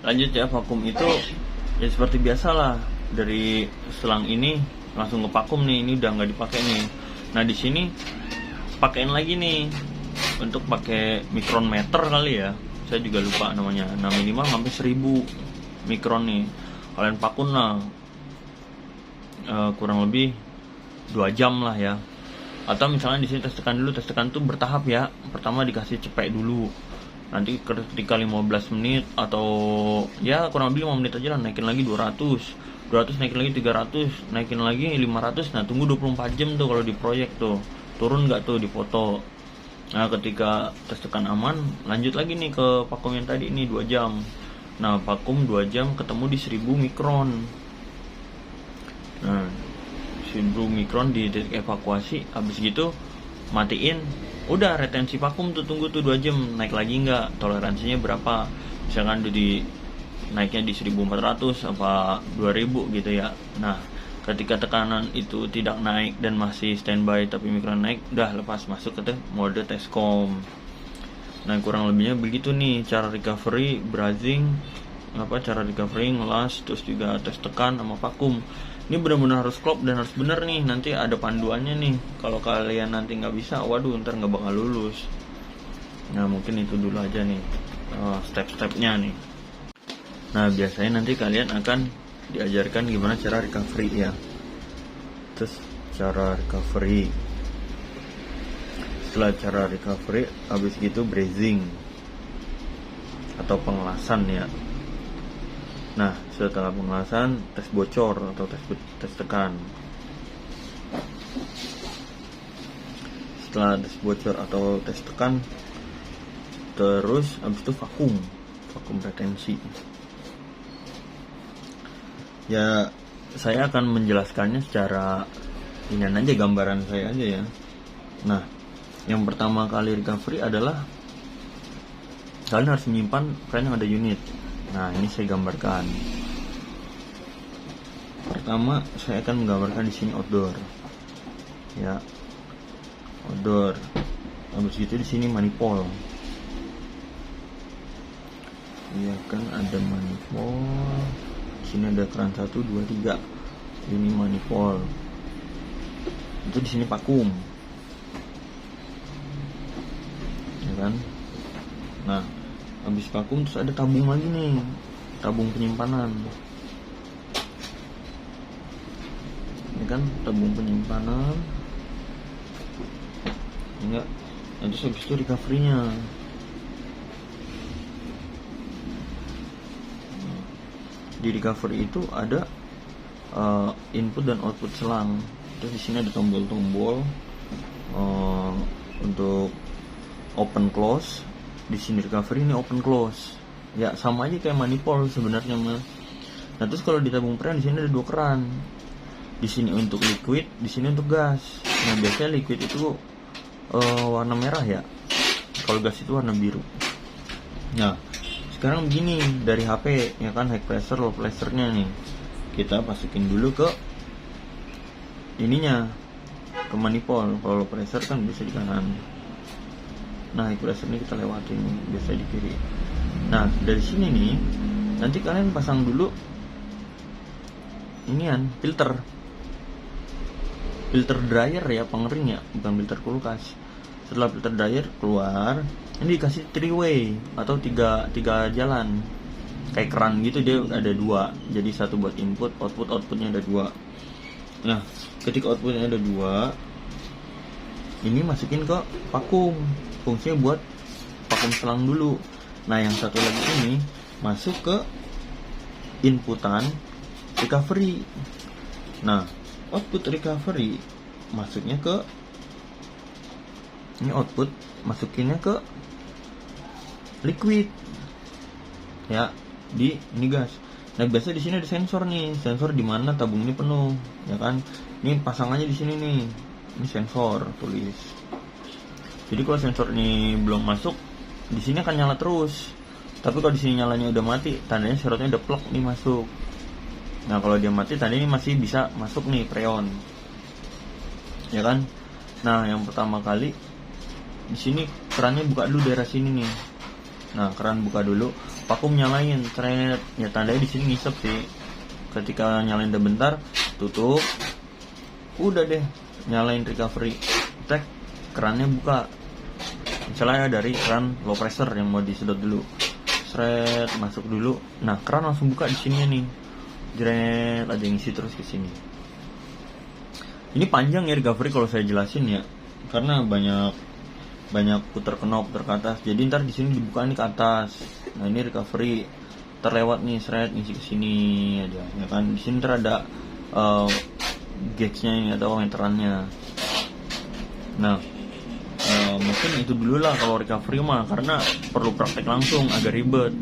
Lanjut ya, vakum itu ya seperti biasa lah, dari selang ini langsung ke vakum nih, ini udah nggak dipakai nih. Nah di sini pakein lagi nih untuk pakai mikrometer kali ya, saya juga lupa namanya. Nah minimal sampai 1000 mikron nih kalian vakum lah, kurang lebih 2 jam lah ya. Atau misalnya di sini tes tekan dulu, tes tekan tuh bertahap ya. Pertama dikasih cepek dulu, nanti ketika 15 menit atau ya kurang lebih 5 menit aja lah, naikin lagi 200 naikin lagi 300, naikin lagi 500. Nah tunggu 24 jam tuh kalau di proyek tuh, turun nggak tuh di foto. Nah ketika tes tekan aman, lanjut lagi nih ke vakum yang tadi ini 2 jam. Nah vakum 2 jam ketemu di 1000 mikron. Nah 1000 mikron di titik evakuasi, habis gitu matiin, udah retensi vakum tuh, tunggu tuh 2 jam, naik lagi nggak, toleransinya berapa, misalkan udah di naiknya di 1400 apa 2000 gitu ya. Nah ketika tekanan itu tidak naik dan masih standby tapi mikron naik, udah lepas, masuk ke mode tescom. Nah kurang lebihnya begitu nih cara recovery brazing, cara recovery ngelas, terus juga tes tekan sama vakum. Ini benar-benar harus klop dan harus bener nih, nanti ada panduannya nih. Kalau kalian nanti nggak bisa, waduh ntar nggak bakal lulus. Nah mungkin itu dulu aja nih step-stepnya nih. Nah biasanya nanti kalian akan diajarkan gimana cara recovery ya. Terus cara recovery, setelah cara recovery habis gitu brazing atau pengelasan ya. Nah setelah pengelasan tes bocor atau tes tekan. Setelah tes bocor atau tes tekan, terus habis itu vakum retensi. Ya saya akan menjelaskannya secara ini aja, gambaran saya aja ya. Nah yang pertama kali recovery adalah kalian harus menyimpan file yang ada unit. Nah ini saya gambarkan. Pertama saya akan menggambarkan di sini outdoor ya, outdoor. Habis itu di sini manifold ya kan, ada manifold. Di sini ada keran 1, 2, 3. Ini manifold. Itu di sini vakum ya kan. Nah habis vakum terus ada tabung lagi nih, tabung penyimpanan ini kan, tabung penyimpanan enggak. Nanti habis itu recovery-nya. Di recovery itu ada input dan output selang. Terus di sini ada tombol-tombol untuk open close. Di sini recovery ini open close ya, sama aja kayak manifold sebenarnya mas. Nah terus kalau di tabung peran di sini ada 2 keran, di sini untuk liquid, di sini untuk gas. Nah biasanya liquid itu warna merah ya, kalau gas itu warna biru. Nah sekarang begini, dari HP ya kan, high pressure low pressure-nya nih kita masukin dulu ke ininya, ke manifold. Kalau low pressure kan bisa di kanan. Nah high pressure ini kita lewatin, biasa di kiri. Nah dari sini nih nanti kalian pasang dulu inian, filter dryer ya, pengering ya, bukan filter kulkas. Setelah filter dryer keluar, ini dikasih 3-way atau tiga jalan kayak keran gitu. Dia ada 2, jadi 1 buat input, outputnya ada 2. Nah ketika outputnya ada 2, ini masukin ke vakum, fungsinya buat vakum selang dulu. Nah yang satu lagi ini masuk ke inputan recovery. Nah output recovery masuknya ke ini, output masukinnya ke liquid ya, di ini gas. Nah biasa di sini ada sensor nih, sensor di mana tabung ini penuh ya kan. Ini pasangannya di sini nih, ini sensor tulis. Jadi kalau sensor ini belum masuk, di sini akan nyala terus. Tapi kalau di sini nyalanya udah mati, tandanya serotnya udah plok nih masuk. Nah kalau dia mati, tandanya ini masih bisa masuk nih freon, ya kan. Nah yang pertama kali di sini kerannya buka dulu daerah sini nih. Nah keran buka dulu, vakum nyalain, seret, ya tandanya di sini ngisep sih. Ketika nyalain udah bentar, tutup, udah deh nyalain recovery, tek, kerannya buka. Misalnya dari keran low pressure yang mau disedot dulu, seret, masuk dulu, nah keran langsung buka di sini nih, jeret aja ngisi terus ke sini. Ini panjang ya recovery kalau saya jelasin ya, karena banyak putar knob ke atas. Jadi ntar di sini dibuka nih ke atas. Nah ini recovery, terlewat nih seret ngisi ke sini aja, ya kan. Di sini ntar ada gauge-nya ini atau meterannya. Nah mungkin itu dulu lah kalau recovery mah, karena perlu praktek langsung, agak ribet.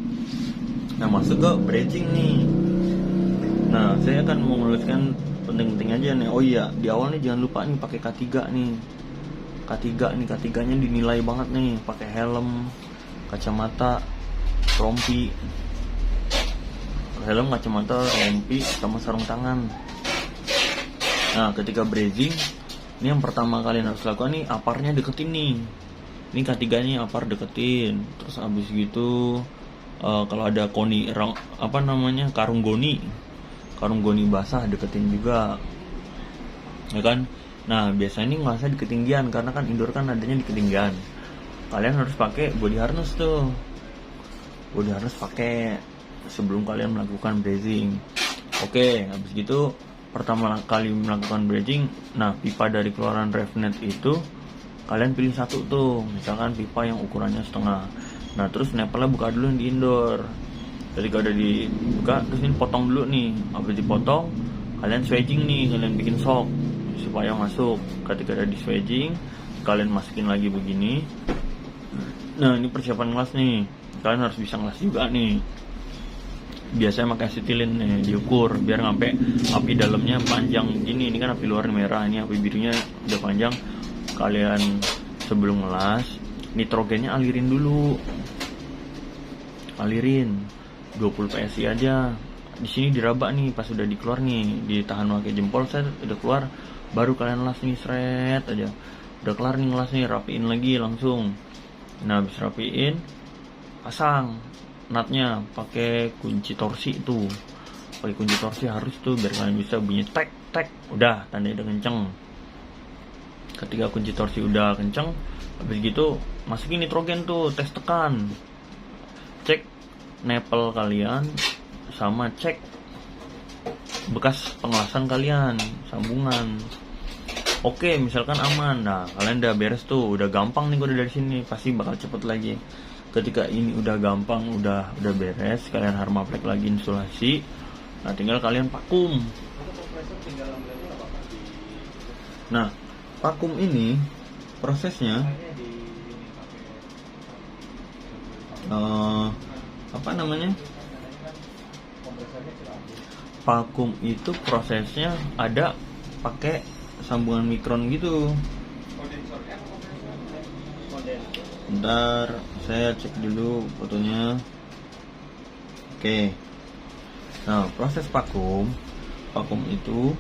Nah masuk ke bridging nih. Nah saya akan mau meluruskan penting-penting aja nih. Oh iya, di awal nih jangan lupa nih pakai K3 nih. K3-nya dinilai banget nih, pakai helm, kacamata, rompi. Helm, kacamata, rompi sama sarung tangan. Nah, ketika brazing, ini yang pertama kalian harus lakukan nih, aparnya deketin nih. Ini K3-nya apar deketin. Terus abis gitu kalau ada karung goni basah deketin juga, ya kan. Nah biasanya ini nggak usah di ketinggian, karena kan indoor kan adanya di ketinggian. Kalian harus pakai body harness tuh, pakai sebelum kalian melakukan brazing. Oke, habis gitu pertama kali melakukan brazing, nah pipa dari keluaran RevNet itu kalian pilih satu tuh, misalkan pipa yang ukurannya setengah. Nah terus nepelnya buka dulu di indoor. Ketika udah dibuka, terus ini potong dulu nih. Habis dipotong, kalian swaging nih, kalian bikin shock supaya masuk. Ketika udah di swaging, kalian masukin lagi begini. Nah ini persiapan ngelas nih, kalian harus bisa ngelas juga nih. Biasanya pakai acetilin nih, diukur biar sampai api dalamnya panjang gini. Ini kan api luar merah, ini api birunya udah panjang. Kalian sebelum ngelas, nitrogennya alirin dulu, 20 PSI aja. Di sini diraba nih, pas udah dikeluar nih, ditahan pakai jempol, saya udah keluar, baru kalian las nih, seret aja. Udah kelar nih ngelas nih, rapiin lagi langsung. Nah habis rapiin, pasang nutnya pakai kunci torsi tuh. Pakai kunci torsi harus tuh, biar kalian bisa bunyi tek tek. Udah, tandanya udah kenceng. Ketika kunci torsi udah kenceng, habis gitu masukin nitrogen tuh, tes tekan, cek nepel kalian, sama cek bekas pengelasan kalian, sambungan. Oke, misalkan aman, nah kalian udah beres tuh, udah gampang nih kode dari sini, pasti bakal cepet lagi. Ketika ini udah gampang, udah beres, kalian harmaplek lagi insulasi. Nah tinggal kalian vakum. Nah vakum ini prosesnya vakum itu prosesnya ada pakai sambungan mikron gitu. Bentar, saya cek dulu fotonya. Oke. Nah, proses vakum itu